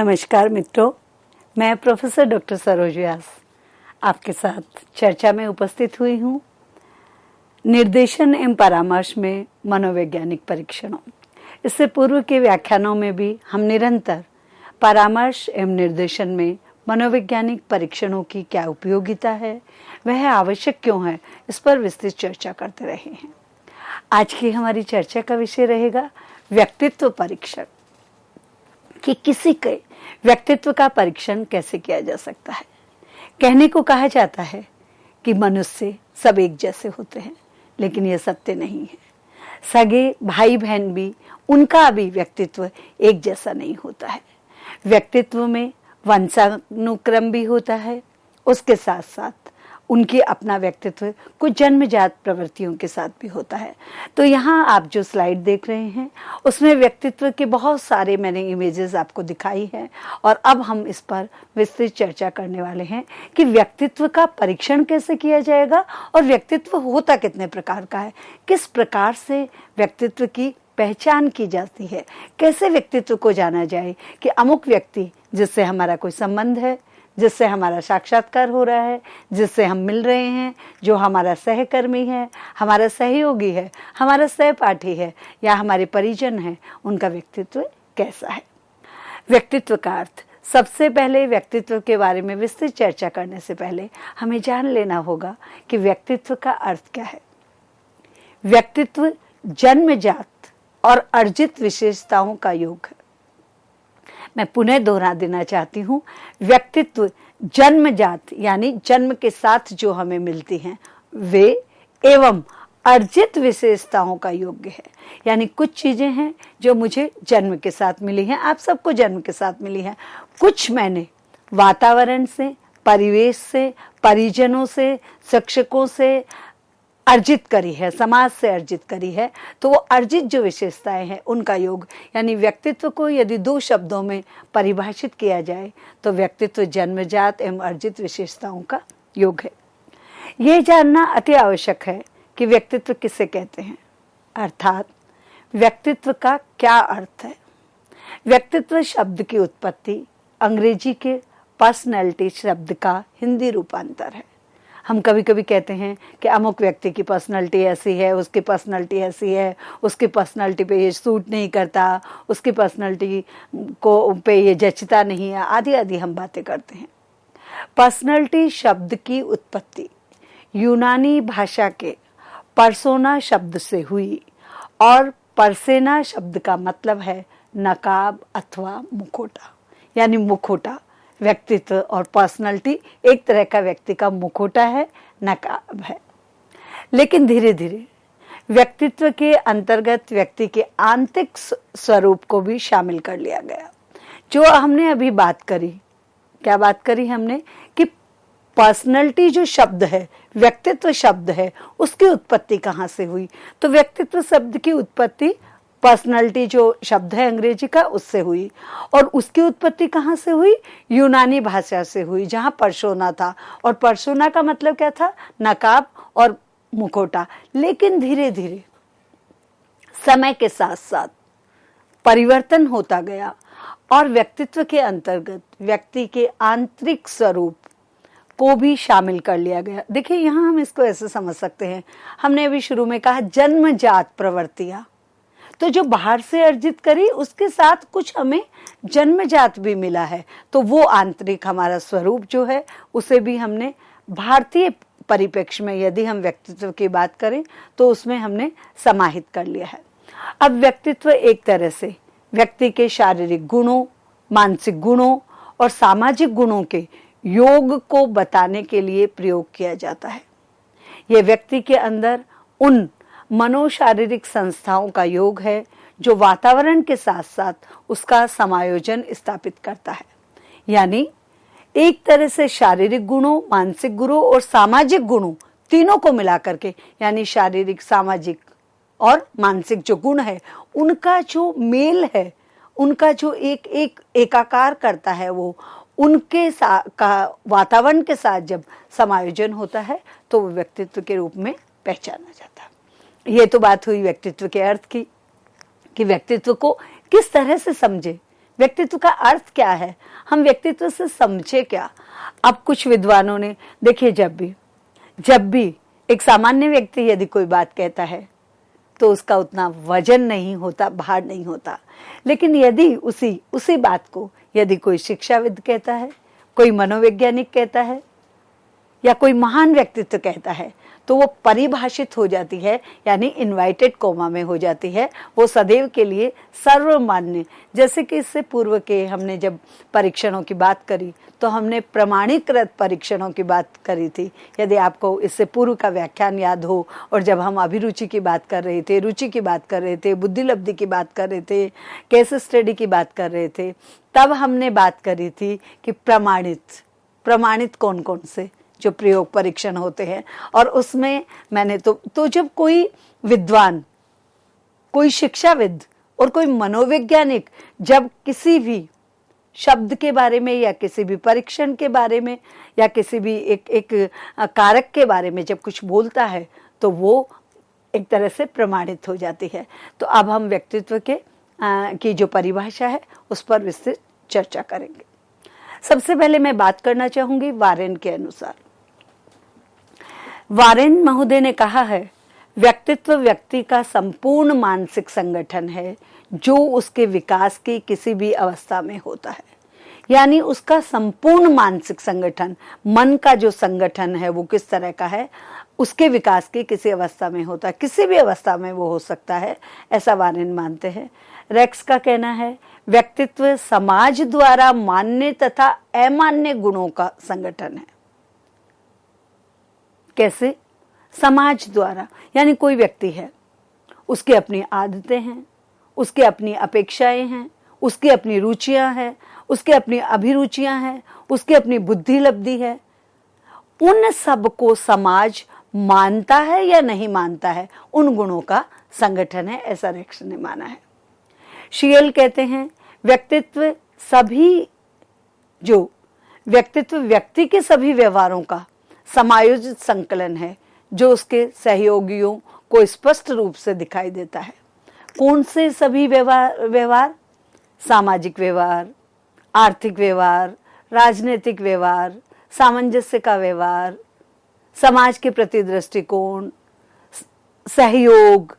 नमस्कार मित्रों, मैं प्रोफेसर डॉक्टर सरोज व्यास आपके साथ चर्चा में उपस्थित हुई हूँ। निर्देशन एवं परामर्श में मनोवैज्ञानिक परीक्षणों। इससे पूर्व के व्याख्यानों में भी हम निरंतर परामर्श एवं निर्देशन में मनोवैज्ञानिक परीक्षणों की क्या उपयोगिता है, वह आवश्यक क्यों है, इस पर विस्तृत चर्चा करते रहे हैं। आज की हमारी चर्चा का विषय रहेगा व्यक्तित्व परीक्षण, कि किसी के व्यक्तित्व का परीक्षण कैसे किया जा सकता है। कहने को कहा जाता है कि मनुष्य सब एक जैसे होते हैं, लेकिन यह सत्य नहीं है। सगे भाई बहन भी, उनका भी व्यक्तित्व एक जैसा नहीं होता है। व्यक्तित्व में वंशानुक्रम भी होता है, उसके साथ साथ उनके अपना व्यक्तित्व कुछ जन्मजात प्रवृत्तियों के साथ भी होता है। तो यहाँ आप जो स्लाइड देख रहे हैं उसमें व्यक्तित्व के बहुत सारे मैंने इमेजेस आपको दिखाई हैं, और अब हम इस पर विस्तृत चर्चा करने वाले हैं कि व्यक्तित्व का परीक्षण कैसे किया जाएगा और व्यक्तित्व होता कितने प्रकार का है, किस प्रकार से व्यक्तित्व की पहचान की जाती है, कैसे व्यक्तित्व को जाना जाए कि अमुक व्यक्ति जिससे हमारा कोई संबंध है, जिससे हमारा साक्षात्कार हो रहा है, जिससे हम मिल रहे हैं, जो हमारा सहकर्मी है, हमारा सहयोगी है, हमारा सहपाठी है या हमारे परिजन है, उनका व्यक्तित्व कैसा है। व्यक्तित्व का अर्थ, सबसे पहले व्यक्तित्व के बारे में विस्तृत चर्चा करने से पहले हमें जान लेना होगा कि व्यक्तित्व का अर्थ क्या है। व्यक्तित्व जन्मजात और अर्जित विशेषताओं का योग है। मैं पुनः दोहरा देना चाहती हूँ, व्यक्तित्व जन्मजात यानी जन्म के साथ जो हमें मिलती हैं वे, एवं अर्जित विशेषताओं का योग है। यानी कुछ चीजें हैं जो मुझे जन्म के साथ मिली हैं, आप सबको जन्म के साथ मिली हैं, कुछ मैंने वातावरण से, परिवेश से, परिजनों से, शिक्षकों से अर्जित करी है, समाज से अर्जित करी है। तो वो अर्जित जो विशेषताएं हैं उनका योग, यानी व्यक्तित्व को यदि दो शब्दों में परिभाषित किया जाए तो व्यक्तित्व जन्मजात एवं अर्जित विशेषताओं का योग है। ये जानना अति आवश्यक है कि व्यक्तित्व किसे कहते हैं, अर्थात व्यक्तित्व का क्या अर्थ है। व्यक्तित्व शब्द की उत्पत्ति अंग्रेजी के पर्सनैलिटी शब्द का हिंदी रूपांतर है। हम कभी कभी कहते हैं कि अमुक व्यक्ति की पर्सनालिटी ऐसी है, उसकी पर्सनालिटी ऐसी है, उसकी पर्सनालिटी पे ये सूट नहीं करता, उसकी पर्सनालिटी को पे ये जचता नहीं है, आदि आदि हम बातें करते हैं। पर्सनालिटी शब्द की उत्पत्ति यूनानी भाषा के पर्सोना शब्द से हुई, और पर्सेना शब्द का मतलब है नकाब अथवा मुखोटा, यानी मुखोटा। व्यक्तित्व और पर्सनालिटी एक तरह का व्यक्ति का मुखोटा है, नकाब है। लेकिन धीरे धीरे व्यक्तित्व के अंतर्गत व्यक्ति के आंतरिक स्वरूप को भी शामिल कर लिया गया। जो हमने अभी बात करी, क्या बात करी हमने कि पर्सनालिटी जो शब्द है, व्यक्तित्व शब्द है, उसकी उत्पत्ति कहाँ से हुई। तो व्यक्तित्व शब्द की उत्पत्ति पर्सनालिटी जो शब्द है अंग्रेजी का, उससे हुई, और उसकी उत्पत्ति कहाँ से हुई, यूनानी भाषा से हुई, जहाँ पर्सोना था, और पर्सोना का मतलब क्या था, नकाब और मुखोटा। लेकिन धीरे धीरे समय के साथ साथ परिवर्तन होता गया और व्यक्तित्व के अंतर्गत व्यक्ति के आंतरिक स्वरूप को भी शामिल कर लिया गया। देखिए, यहाँ हम इसको ऐसे समझ सकते हैं, हमने अभी शुरू में कहा जन्मजात प्रवृत्तियां, तो जो बाहर से अर्जित करी उसके साथ कुछ हमें जन्मजात भी मिला है, तो वो आंतरिक हमारा स्वरूप जो है उसे भी हमने भारतीय परिप्रेक्ष्य में यदि हम व्यक्तित्व की बात करें तो उसमें हमने समाहित कर लिया है। अब व्यक्तित्व एक तरह से व्यक्ति के शारीरिक गुणों, मानसिक गुणों और सामाजिक गुणों के योग को बताने के लिए प्रयोग किया जाता है। यह व्यक्ति के अंदर उन मनोशारीरिक संस्थाओं का योग है जो वातावरण के साथ साथ उसका समायोजन स्थापित करता है। यानी एक तरह से शारीरिक गुणों, मानसिक गुणों और सामाजिक गुणों तीनों को मिलाकर के, यानी शारीरिक, सामाजिक और मानसिक जो गुण है उनका जो मेल है, उनका जो एकाकार करता है, वो उनके का वातावरण के साथ जब समायोजन होता है तो वो व्यक्तित्व के रूप में पहचाना जाता है। ये तो बात हुई व्यक्तित्व के अर्थ की, कि व्यक्तित्व को किस तरह से समझे, व्यक्तित्व का अर्थ क्या है, हम व्यक्तित्व से समझे क्या। अब कुछ विद्वानों ने, देखिए, जब भी एक सामान्य व्यक्ति यदि कोई बात कहता है तो उसका उतना वजन नहीं होता, भार नहीं होता। लेकिन यदि उसी बात को यदि कोई शिक्षाविद कहता है, कोई मनोवैज्ञानिक कहता है, या कोई महान व्यक्तित्व कहता है, तो वो परिभाषित हो जाती है, यानी इनवाइटेड कोमा में हो जाती है, वो सदैव के लिए सर्वमान्य। जैसे कि इससे पूर्व के हमने जब परीक्षणों की बात करी तो हमने प्रमाणीकृत परीक्षणों की बात करी थी। यदि आपको इससे पूर्व का व्याख्यान याद हो, और जब हम अभिरुचि की बात कर रहे थे, रुचि की बात कर रहे थे, बुद्धिलब्धि की बात कर रहे थे, केस स्टडी की बात कर रहे थे, तब हमने बात करी थी कि प्रमाणित कौन कौन से जो प्रयोग परीक्षण होते हैं। और उसमें मैंने तो जब कोई विद्वान, कोई शिक्षाविद और कोई मनोवैज्ञानिक जब किसी भी शब्द के बारे में या किसी भी परीक्षण के बारे में या किसी भी एक कारक के बारे में जब कुछ बोलता है तो वो एक तरह से प्रमाणित हो जाती है। तो अब हम व्यक्तित्व की जो परिभाषा है उस पर विस्तृत चर्चा करेंगे। सबसे पहले मैं बात करना चाहूंगी वारेन के अनुसार। वारेन महोदय ने कहा है, व्यक्तित्व व्यक्ति का संपूर्ण मानसिक संगठन है जो उसके विकास की किसी भी अवस्था में होता है। यानी उसका संपूर्ण मानसिक संगठन, मन का जो संगठन है वो किस तरह का है, उसके विकास की किसी अवस्था में होता है, किसी भी अवस्था में वो हो सकता है, ऐसा वारेन मानते हैं। रेक्स का कहना है, व्यक्तित्व समाज द्वारा मान्य तथा अमान्य गुणों का संगठन है। कैसे? समाज द्वारा, यानी कोई व्यक्ति है, उसकी अपनी आदतें हैं, उसकी अपनी अपेक्षाएं हैं, उसकी अपनी रुचियां हैं, उसकी अपनी अभिरुचियां हैं, उसकी अपनी बुद्धि लब्धि है। उन सब को समाज मानता है या नहीं मानता है, उन गुणों का संगठन है, ऐसा रेक्स ने माना है। शियल कहते हैं, व्यक्तित्व व्यक्ति के सभी व्यवहारों का समायोजित संकलन है जो उसके सहयोगियों को स्पष्ट रूप से दिखाई देता है। कौन से सभी व्यवहार? सामाजिक व्यवहार, आर्थिक व्यवहार, राजनीतिक व्यवहार, सामंजस्य का व्यवहार, समाज के प्रति दृष्टिकोण, सहयोग,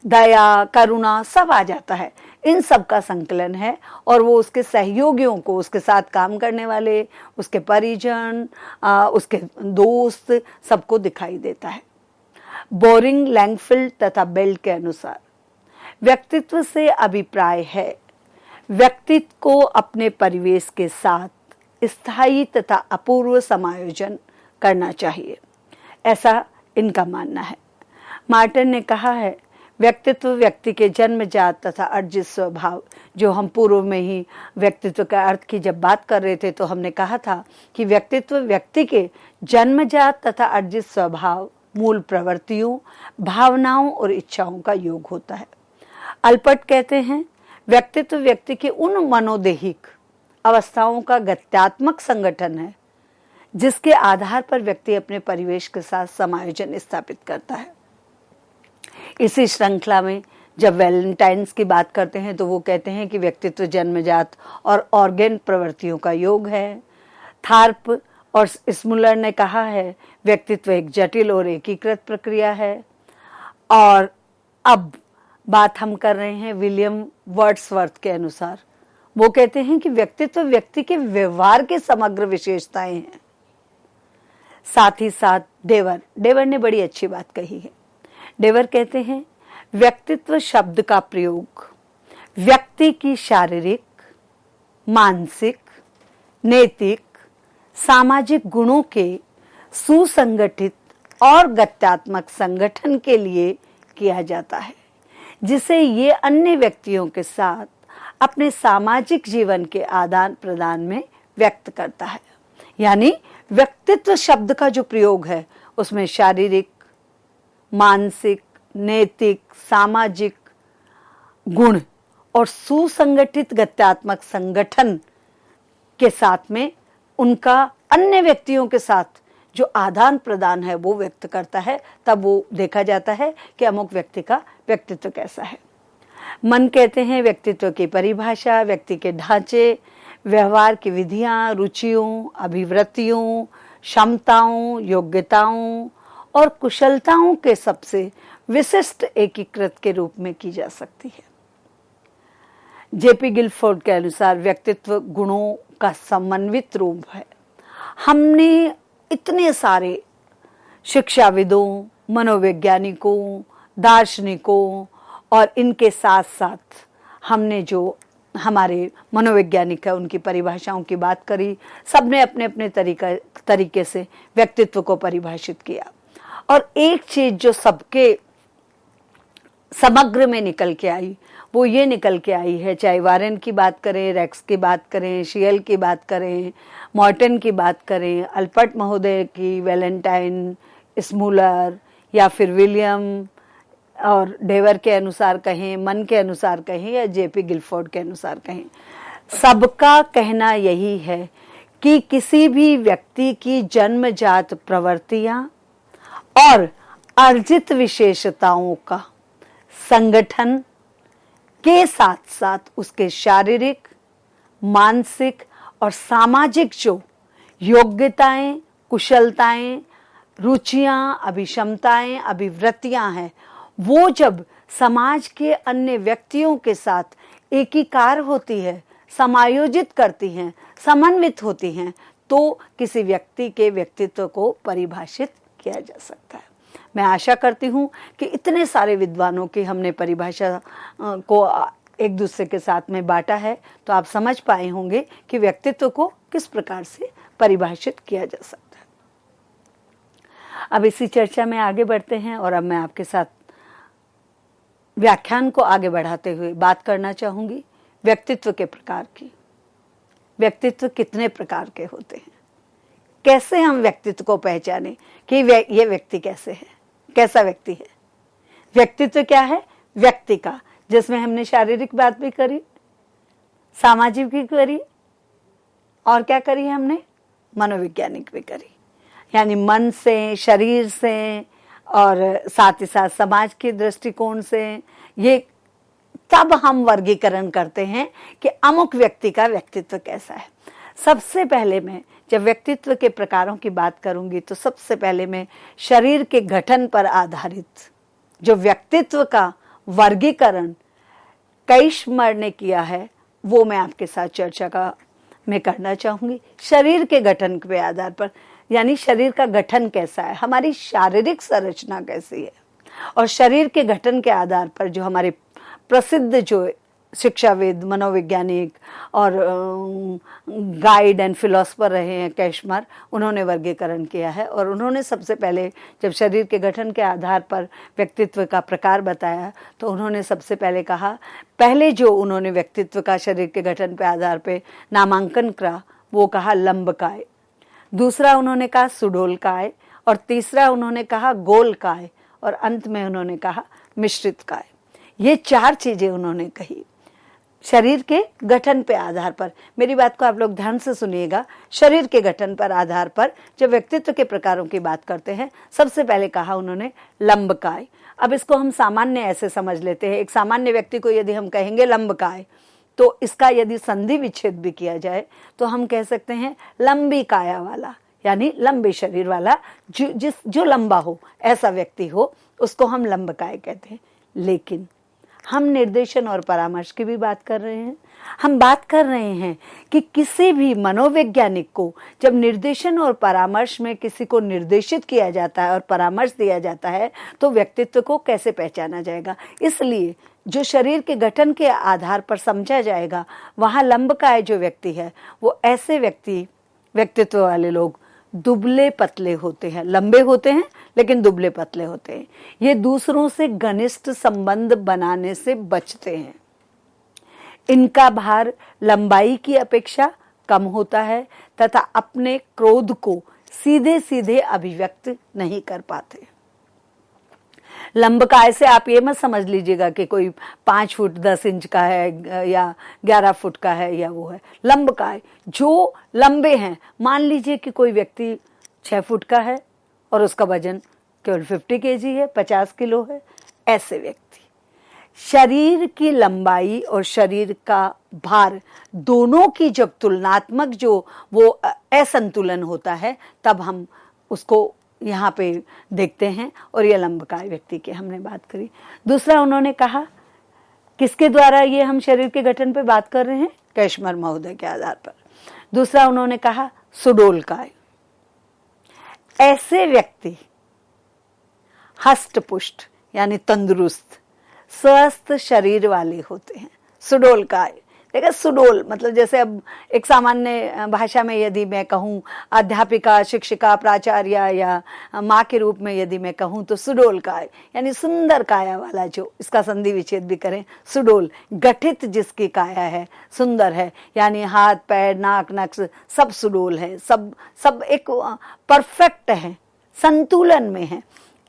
दया, करुणा, सब आ जाता है। इन सब का संकलन है और वो उसके सहयोगियों को, उसके साथ काम करने वाले, उसके परिजन, उसके दोस्त, सबको दिखाई देता है। बोरिंग, लैंगफील्ड तथा बेल्ट के अनुसार व्यक्तित्व से अभिप्राय है व्यक्तित्व को अपने परिवेश के साथ स्थायी तथा अपूर्व समायोजन करना चाहिए, ऐसा इनका मानना है। मार्टिन ने कहा है, व्यक्तित्व व्यक्ति के जन्मजात तथा अर्जित स्वभाव, जो हम पूर्व में ही व्यक्तित्व का अर्थ की जब बात कर रहे थे तो हमने कहा था कि व्यक्तित्व व्यक्ति के जन्मजात तथा अर्जित स्वभाव, मूल प्रवृत्तियों, भावनाओं और इच्छाओं का योग होता है। अल्पर्ट कहते हैं, व्यक्तित्व व्यक्ति के उन मनोदेहिक अवस्थाओं का गत्यात्मक संगठन है जिसके आधार पर व्यक्ति अपने परिवेश के साथ समायोजन स्थापित करता है। इसी श्रृंखला में जब वैलेंटाइन्स की बात करते हैं तो वो कहते हैं कि व्यक्तित्व जन्मजात और ऑर्गेन प्रवृत्तियों का योग है। थार्प और स्मुलर ने कहा है, व्यक्तित्व एक जटिल और एकीकृत प्रक्रिया है। और अब बात हम कर रहे हैं विलियम वर्ड्सवर्थ के अनुसार। वो कहते हैं कि व्यक्तित्व व्यक्ति के व्यवहार के समग्र विशेषताएं हैं। साथ ही साथ डेवर ने बड़ी अच्छी बात कही है। डेवर कहते हैं, व्यक्तित्व शब्द का प्रयोग व्यक्ति की शारीरिक, मानसिक, नैतिक, सामाजिक गुणों के सुसंगठित और गत्यात्मक संगठन के लिए किया जाता है, जिसे ये अन्य व्यक्तियों के साथ अपने सामाजिक जीवन के आदान प्रदान में व्यक्त करता है। यानी व्यक्तित्व शब्द का जो प्रयोग है उसमें शारीरिक, मानसिक, नैतिक, सामाजिक गुण और सुसंगठित गत्यात्मक संगठन के साथ में उनका अन्य व्यक्तियों के साथ जो आदान प्रदान है वो व्यक्त करता है। तब वो देखा जाता है कि अमुक व्यक्ति का व्यक्तित्व कैसा है। मन कहते हैं व्यक्तित्व की परिभाषा, व्यक्ति के ढांचे, व्यवहार की विधियां, रुचियों, अभिवृत्तियों, क्षमताओं, योग्यताओं और कुशलताओं के सबसे विशिष्ट एकीकृत के रूप में की जा सकती है। जेपी गिलफोर्ड के अनुसार व्यक्तित्व गुणों का समन्वित रूप है। हमने इतने सारे शिक्षाविदों, मनोवैज्ञानिकों, दार्शनिकों और इनके साथ साथ हमने जो हमारे मनोवैज्ञानिक है उनकी परिभाषाओं की बात करी। सबने अपने अपने तरीके से व्यक्तित्व को परिभाषित किया और एक चीज जो सबके समग्र में निकल के आई वो ये निकल के आई है, चाहे वारेन की बात करें, रेक्स की बात करें, शियल की बात करें, मॉर्टन की बात करें, अल्पर्ट महोदय की, वैलेंटाइन, स्मूलर या फिर विलियम और डेवर के अनुसार कहें, मन के अनुसार कहें या जेपी गिलफोर्ड के अनुसार कहें, सबका कहना यही है कि किसी भी व्यक्ति की जन्मजात प्रवृत्तियां और अर्जित विशेषताओं का संगठन के साथ साथ उसके शारीरिक, मानसिक और सामाजिक जो योग्यताएं, कुशलताएं, रुचियां, अभिक्षमताएं, अभिवृत्तियां हैं, वो जब समाज के अन्य व्यक्तियों के साथ एकीकार होती है, समायोजित करती हैं, समन्वित होती हैं, तो किसी व्यक्ति के व्यक्तित्व को परिभाषित किया जा सकता है। मैं आशा करती हूँ कि इतने सारे विद्वानों की हमने परिभाषा को एक दूसरे के साथ में बांटा है, तो आप समझ पाए होंगे कि व्यक्तित्व को किस प्रकार से परिभाषित किया जा सकता है। अब इसी चर्चा में आगे बढ़ते हैं और अब मैं आपके साथ व्याख्यान को आगे बढ़ाते हुए बात करना चाहूंगी व्यक्तित्व के प्रकार की। व्यक्तित्व कितने प्रकार के होते हैं, कैसे हम व्यक्तित्व को पहचाने कि ये व्यक्ति कैसे है, कैसा व्यक्ति है। व्यक्तित्व क्या है? व्यक्ति का, जिसमें हमने शारीरिक बात भी करी, सामाजिक भी करी और क्या करी हमने, मनोवैज्ञानिक भी करी, यानी मन से, शरीर से और साथ ही साथ समाज के दृष्टिकोण से। ये तब हम वर्गीकरण करते हैं कि अमुक व्यक्ति का व्यक्तित्व कैसा है। सबसे पहले मैं जब व्यक्तित्व के प्रकारों की बात करूंगी तो सबसे पहले मैं शरीर के गठन पर आधारित जो व्यक्तित्व का वर्गीकरण कैशमर ने किया है वो मैं आपके साथ चर्चा में करना चाहूंगी। शरीर के गठन के आधार पर, यानी शरीर का गठन कैसा है, हमारी शारीरिक संरचना कैसी है, और शरीर के गठन के आधार पर जो हमारे प्रसिद्ध जो शिक्षाविद, मनोवैज्ञानिक और गाइड एंड फिलोसफर रहे हैं कैशमर, उन्होंने वर्गीकरण किया है। और उन्होंने सबसे पहले जब शरीर के गठन के आधार पर व्यक्तित्व का प्रकार बताया तो उन्होंने सबसे पहले कहा, पहले जो उन्होंने व्यक्तित्व का शरीर के गठन के आधार पर नामांकन करा वो कहा लंबकाय, दूसरा उन्होंने कहा सुडोलकाय और तीसरा उन्होंने कहा गोलकाय और अंत में उन्होंने कहा मिश्रित काय। ये चार चीजें उन्होंने कही शरीर के गठन पे आधार पर। मेरी बात को आप लोग ध्यान से सुनिएगा। शरीर के गठन पर आधार पर जब व्यक्तित्व के प्रकारों की बात करते हैं, सबसे पहले कहा उन्होंने लंबकाय। अब इसको हम सामान्य ऐसे समझ लेते हैं, एक सामान्य व्यक्ति को यदि हम कहेंगे लंबकाय तो इसका यदि संधि विच्छेद भी किया जाए तो हम कह सकते हैं लंबी काया वाला, यानी लंबे शरीर वाला, जो लंबा हो ऐसा व्यक्ति हो उसको हम लंबकाय कहते हैं। लेकिन हम निर्देशन और परामर्श की भी बात कर रहे हैं। हम बात कर रहे हैं कि किसी भी मनोवैज्ञानिक को जब निर्देशन और परामर्श में किसी को निर्देशित किया जाता है और परामर्श दिया जाता है तो व्यक्तित्व को कैसे पहचाना जाएगा। इसलिए जो शरीर के गठन के आधार पर समझा जाएगा, वहाँ लंबकाय जो व्यक्ति है वो ऐसे व्यक्तित्व वाले लोग दुबले पतले होते हैं, लंबे होते हैं लेकिन दुबले पतले होते हैं। ये दूसरों से घनिष्ठ संबंध बनाने से बचते हैं। इनका भार लंबाई की अपेक्षा कम होता है तथा अपने क्रोध को सीधे सीधे अभिव्यक्त नहीं कर पाते। लंबकाय से आप ये मत समझ लीजिएगा कि कोई 5 फुट 10 इंच का है या 11 फुट का है या वो है। लंबकाय जो लंबे हैं, मान लीजिए कि कोई व्यक्ति 6 फुट का है और उसका वजन केवल 50 kg है, 50 किलो है, ऐसे व्यक्ति शरीर की लंबाई और शरीर का भार दोनों की जब तुलनात्मक जो वो असंतुलन होता है, तब हम उसको यहाँ पे देखते हैं। और ये लंबकाय व्यक्ति की हमने बात करी। दूसरा उन्होंने कहा, किसके द्वारा ये हम शरीर के गठन पे बात कर रहे हैं? कैशमर महोदय के आधार पर। दूसरा उन्होंने कहा सुडोलकाय। ऐसे व्यक्ति हष्ट-पुष्ट यानी तंदुरुस्त स्वस्थ शरीर वाले होते हैं। सुडोलकाय, देखा सुडोल मतलब जैसे अब एक सामान्य भाषा में यदि मैं कहूँ अध्यापिका, शिक्षिका, प्राचार्य या माँ के रूप में यदि मैं कहूँ तो सुडोलकाय यानी सुंदर काया वाला, जो इसका संधि विच्छेद भी करें सुडोल, गठित जिसकी काया है, सुंदर है, यानी हाथ पैर नाक नक्श सब सुडोल है, सब एक परफेक्ट है, संतुलन में है।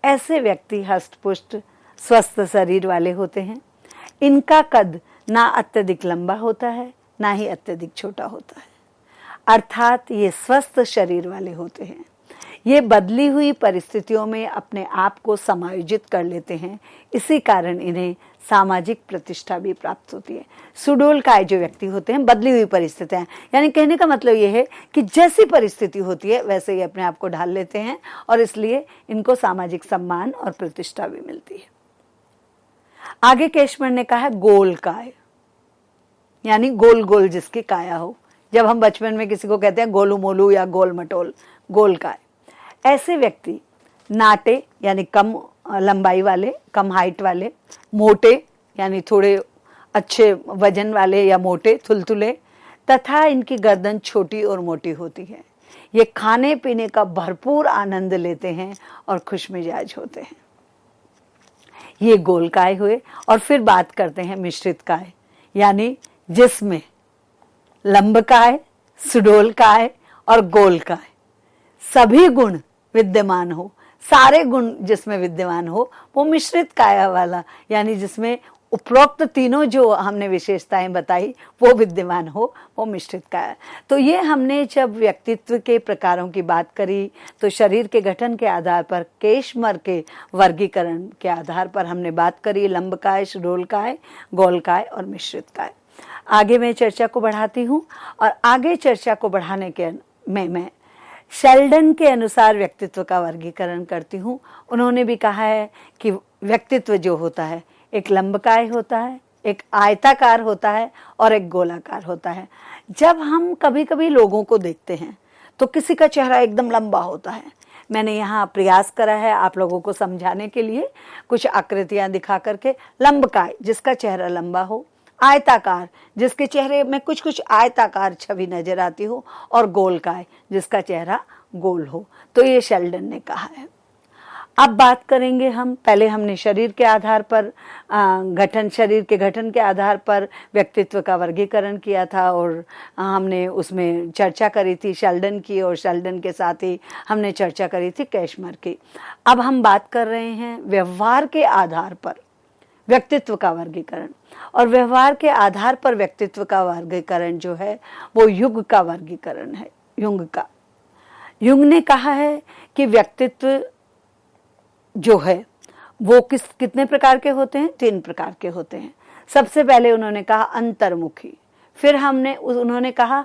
ऐसे व्यक्ति हष्ट-पुष्ट स्वस्थ शरीर वाले होते हैं। इनका कद ना अत्यधिक लंबा होता है ना ही अत्यधिक छोटा होता है, अर्थात ये स्वस्थ शरीर वाले होते हैं। ये बदली हुई परिस्थितियों में अपने आप को समायोजित कर लेते हैं, इसी कारण इन्हें सामाजिक प्रतिष्ठा भी प्राप्त होती है। सुडोलकाय जो व्यक्ति होते हैं, बदली हुई परिस्थितियां, यानी कहने का मतलब ये है कि जैसी परिस्थिति होती है वैसे ही अपने आप को ढाल लेते हैं और इसलिए इनको सामाजिक सम्मान और प्रतिष्ठा भी मिलती है। आगे केशमर ने कहा गोलकाय, यानी गोल गोल जिसकी काया हो। जब हम बचपन में किसी को कहते हैं गोलू मोलू या गोल मटोल, गोलकाय। ऐसे व्यक्ति नाटे यानी कम लंबाई वाले, कम हाइट वाले, मोटे यानी थोड़े अच्छे वजन वाले या मोटे थुलथुले, तथा इनकी गर्दन छोटी और मोटी होती है। ये खाने पीने का भरपूर आनंद लेते हैं और खुशमिजाज होते हैं। ये गोलकाय हुए। और फिर बात करते हैं मिश्रित काय, यानी जिसमें लंबकाय, सुडोलकाय और गोलकाय सभी गुण विद्यमान हो, सारे गुण जिसमें विद्यमान हो वो मिश्रित काया वाला, यानी जिसमें उपरोक्त तीनों जो हमने विशेषताएं बताई वो विद्यमान हो, वो मिश्रित काया। तो ये हमने जब व्यक्तित्व के प्रकारों की बात करी तो शरीर के गठन के आधार पर केशमर के वर्गीकरण के आधार पर हमने बात करी लंबकाय, सुडोलकाय, गोलकाय और मिश्रित काय। आगे मैं चर्चा को बढ़ाती हूँ और आगे चर्चा को बढ़ाने के में मैं शेल्डन के अनुसार व्यक्तित्व का वर्गीकरण करती हूँ। उन्होंने भी कहा है कि व्यक्तित्व जो होता है एक लंबकाय होता है, एक आयताकार होता है और एक गोलाकार होता है। जब हम कभी कभी लोगों को देखते हैं तो किसी का चेहरा एकदम लंबा होता है। मैंने यहाँ प्रयास करा है आप लोगों को समझाने के लिए कुछ आकृतियां दिखा करके। लंबकाय जिसका चेहरा लंबा हो, आयताकार जिसके चेहरे में कुछ कुछ आयताकार छवि नजर आती हो, और गोलकाय जिसका चेहरा गोल हो। तो ये शेल्डन ने कहा है। अब बात करेंगे हम, पहले हमने शरीर के आधार पर शरीर के गठन के आधार पर व्यक्तित्व का वर्गीकरण किया था और हमने उसमें चर्चा करी थी शेल्डन की, और शेल्डन के साथ ही हमने चर्चा करी थी कैशमर की। अब हम बात कर रहे हैं व्यवहार के आधार पर व्यक्तित्व का वर्गीकरण, और व्यवहार के आधार पर व्यक्तित्व का वर्गीकरण जो है वो युग का वर्गीकरण है, युंग का। युंग ने कहा है कि व्यक्तित्व जो है वो कितने प्रकार के होते हैं? 3 प्रकार के होते हैं। सबसे पहले उन्होंने कहा अंतर्मुखी, फिर उन्होंने कहा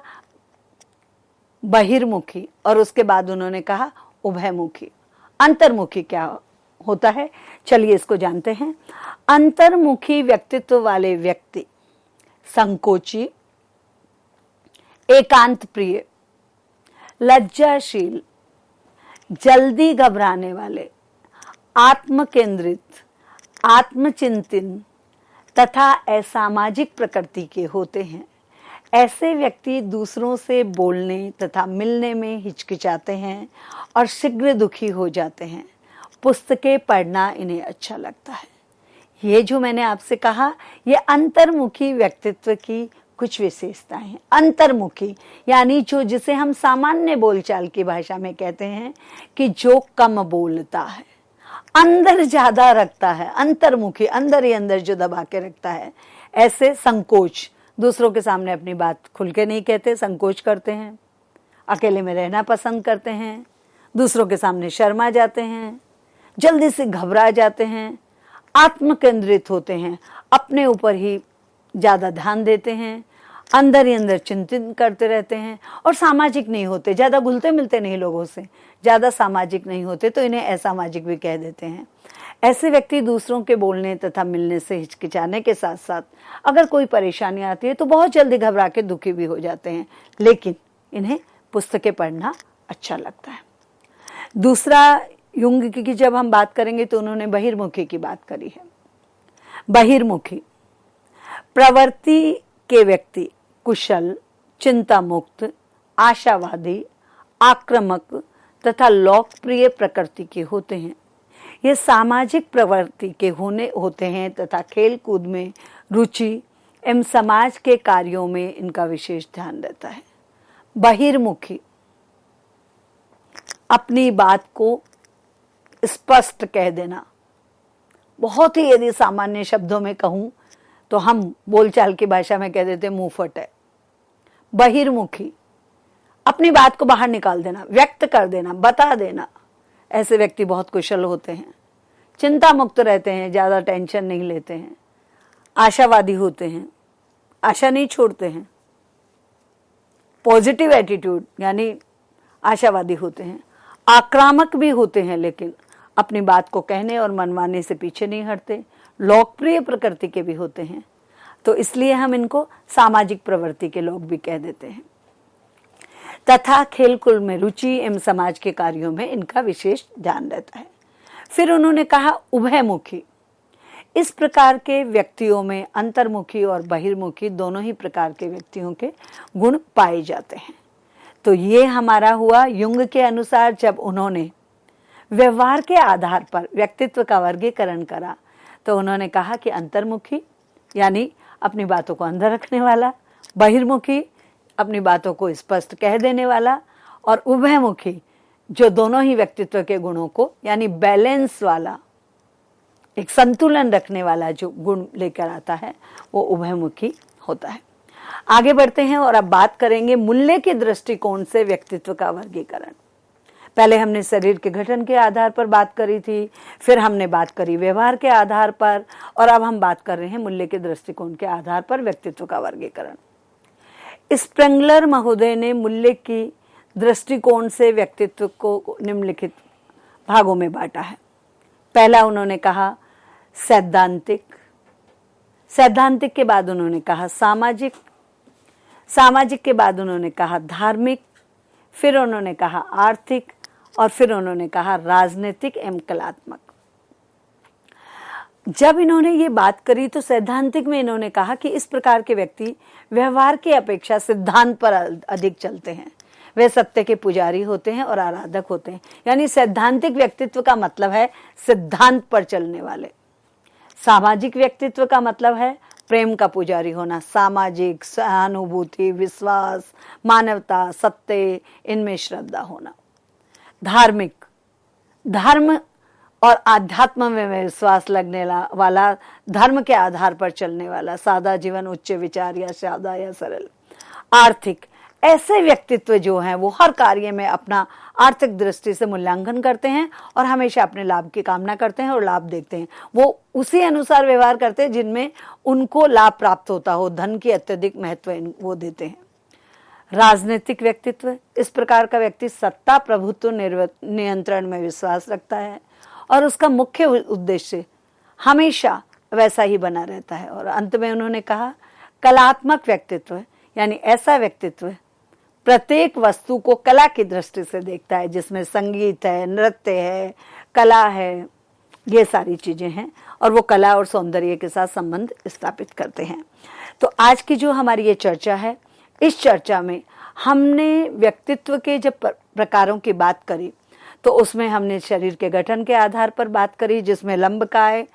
बहिर्मुखी, और उसके बाद उन्होंने कहा उभयमुखी। अंतर्मुखी क्या होता है, चलिए इसको जानते हैं। अंतर्मुखी व्यक्तित्व वाले व्यक्ति संकोची, एकांत प्रिय, लज्जाशील, जल्दी घबराने वाले, आत्म केंद्रित, आत्मचिंतन तथा असामाजिक प्रकृति के होते हैं। ऐसे व्यक्ति दूसरों से बोलने तथा मिलने में हिचकिचाते हैं और शीघ्र दुखी हो जाते हैं। पुस्तकें पढ़ना इन्हें अच्छा लगता है। ये जो मैंने आपसे कहा ये अंतर्मुखी व्यक्तित्व की कुछ विशेषताएं हैं। अंतर्मुखी यानी जिसे हम सामान्य बोलचाल की भाषा में कहते हैं कि जो कम बोलता है, अंदर ज्यादा रखता है। अंतर्मुखी अंदर ही अंदर जो दबा के रखता है। ऐसे संकोच, दूसरों के सामने अपनी बात खुल के नहीं कहते, संकोच करते हैं, अकेले में रहना पसंद करते हैं, दूसरों के सामने शर्मा जाते हैं, जल्दी से घबरा जाते हैं, आत्म केंद्रित होते हैं, अपने ऊपर ही ज़्यादा ध्यान देते हैं, अंदर ही अंदर चिंतन करते रहते हैं और सामाजिक नहीं होते, ज़्यादा घुलते मिलते नहीं लोगों से, ज़्यादा सामाजिक नहीं होते, तो इन्हें असामाजिक भी कह देते हैं। ऐसे व्यक्ति दूसरों के बोलने तथा मिलने से हिचकिचाने के साथ साथ अगर कोई परेशानी आती है तो बहुत जल्दी घबरा के दुखी भी हो जाते हैं, लेकिन इन्हें पुस्तकें पढ़ना अच्छा लगता है। दूसरा, युंग की जब हम बात करेंगे तो उन्होंने बहिर्मुखी की बात करी है। बहिर्मुखी प्रवृत्ति के व्यक्ति कुशल, चिंता मुक्त, आशावादी, आक्रामक तथा लोकप्रिय प्रकृति के होते हैं। ये सामाजिक प्रवृत्ति के होते हैं तथा खेल कूद में रुचि एवं समाज के कार्यों में इनका विशेष ध्यान रहता है। बहिर्मुखी अपनी बात को स्पष्ट कह देना, बहुत ही यदि सामान्य शब्दों में कहूं तो हम बोलचाल की भाषा में कह देते मुंह फट है। बहिर्मुखी अपनी बात को बाहर निकाल देना, व्यक्त कर देना, बता देना। ऐसे व्यक्ति बहुत कुशल होते हैं, चिंता मुक्त रहते हैं, ज्यादा टेंशन नहीं लेते हैं, आशावादी होते हैं, आशा नहीं छोड़ते हैं, पॉजिटिव एटीट्यूड यानी आशावादी होते हैं, आक्रामक भी होते हैं लेकिन अपनी बात को कहने और मनवाने से पीछे नहीं हटते, लोकप्रिय प्रकृति के भी होते हैं, तो इसलिए हम इनको सामाजिक प्रवृत्ति के लोग भी कह देते हैं। तथा खेलकूद में रुचि एवं समाज के कार्यों में इनका विशेष ध्यान रहता है। फिर उन्होंने कहा उभयमुखी। इस प्रकार के व्यक्तियों में अंतर्मुखी और बहिर्मुखी दोनों ही प्रकार के व्यक्तियों के गुण पाए जाते हैं। तो ये हमारा हुआ युंग के अनुसार, जब उन्होंने व्यवहार के आधार पर व्यक्तित्व का वर्गीकरण करा तो उन्होंने कहा कि अंतर्मुखी यानी अपनी बातों को अंदर रखने वाला, बहिर्मुखी अपनी बातों को स्पष्ट कह देने वाला, और उभयमुखी जो दोनों ही व्यक्तित्व के गुणों को यानी बैलेंस वाला, एक संतुलन रखने वाला जो गुण लेकर आता है वो उभयमुखी होता है। आगे बढ़ते हैं और अब बात करेंगे मूल्य के दृष्टिकोण से व्यक्तित्व का वर्गीकरण। पहले हमने शरीर के गठन के आधार पर बात करी थी, फिर हमने बात करी व्यवहार के आधार पर, और अब हम बात कर रहे हैं मूल्य के दृष्टिकोण के आधार पर व्यक्तित्व का वर्गीकरण। स्प्रेंगलर महोदय ने मूल्य की दृष्टिकोण से व्यक्तित्व को निम्नलिखित भागों में बांटा है। पहला उन्होंने कहा सैद्धांतिक, सैद्धांतिक के बाद उन्होंने कहा सामाजिक, सामाजिक के बाद उन्होंने कहा धार्मिक, फिर उन्होंने कहा आर्थिक, और फिर उन्होंने कहा राजनीतिक एवं कलात्मक। जब इन्होंने ये बात करी तो सैद्धांतिक में इन्होंने कहा कि इस प्रकार के व्यक्ति व्यवहार की अपेक्षा सिद्धांत पर अधिक चलते हैं, वे सत्य के पुजारी होते हैं और आराधक होते हैं। यानी सैद्धांतिक व्यक्तित्व का मतलब है सिद्धांत पर चलने वाले। सामाजिक व्यक्तित्व का मतलब है प्रेम का पुजारी होना, सामाजिक, सहानुभूति, विश्वास, मानवता, सत्य, इनमें श्रद्धा होना। धार्मिक, धर्म और आध्यात्म में विश्वास लगने वाला, धर्म के आधार पर चलने वाला, सादा जीवन, उच्च विचार या सादा या सरल। आर्थिक, ऐसे व्यक्तित्व जो हैं वो हर कार्य में अपना आर्थिक दृष्टि से मूल्यांकन करते हैं और हमेशा अपने लाभ की कामना करते हैं और लाभ देखते हैं। वो उसी अनुसार व्यवहार करते हैं जिनमें उनको लाभ प्राप्त होता हो, धन की अत्यधिक महत्व वो देते हैं। राजनीतिक व्यक्तित्व, इस प्रकार का व्यक्ति सत्ता, प्रभुत्व, नियंत्रण में विश्वास रखता है और उसका मुख्य उद्देश्य हमेशा वैसा ही बना रहता है। और अंत में उन्होंने कहा कलात्मक व्यक्तित्व, यानी ऐसा व्यक्तित्व प्रत्येक वस्तु को कला की दृष्टि से देखता है, जिसमें संगीत है, नृत्य है, कला है, ये सारी चीजें हैं और वो कला और सौंदर्य के साथ संबंध स्थापित करते हैं। तो आज की जो हमारी ये चर्चा है, इस चर्चा में हमने व्यक्तित्व के जब प्रकारों की बात करी तो उसमें हमने शरीर के गठन के आधार पर बात करी, जिसमें लंबकाय,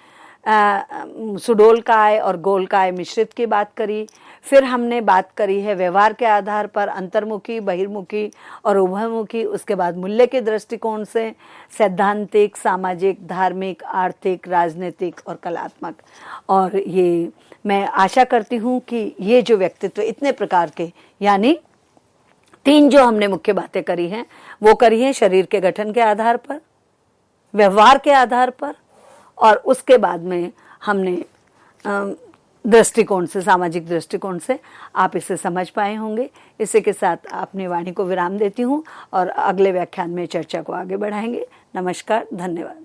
सुडोलकाय और गोलकाय मिश्रित की बात करी। फिर हमने बात करी है व्यवहार के आधार पर अंतर्मुखी, बहिर्मुखी और उभयमुखी। उसके बाद मूल्य के दृष्टिकोण से सैद्धांतिक, सामाजिक, धार्मिक, आर्थिक, राजनीतिक और कलात्मक। और ये मैं आशा करती हूँ कि ये जो व्यक्तित्व इतने प्रकार के, यानी 3 जो हमने मुख्य बातें करी हैं वो करी हैं शरीर के गठन के आधार पर, व्यवहार के आधार पर और उसके बाद में हमने दृष्टिकोण से, सामाजिक दृष्टिकोण से आप इसे समझ पाए होंगे। इसी के साथ अपनी वाणी को विराम देती हूँ और अगले व्याख्यान में चर्चा को आगे बढ़ाएंगे। नमस्कार, धन्यवाद।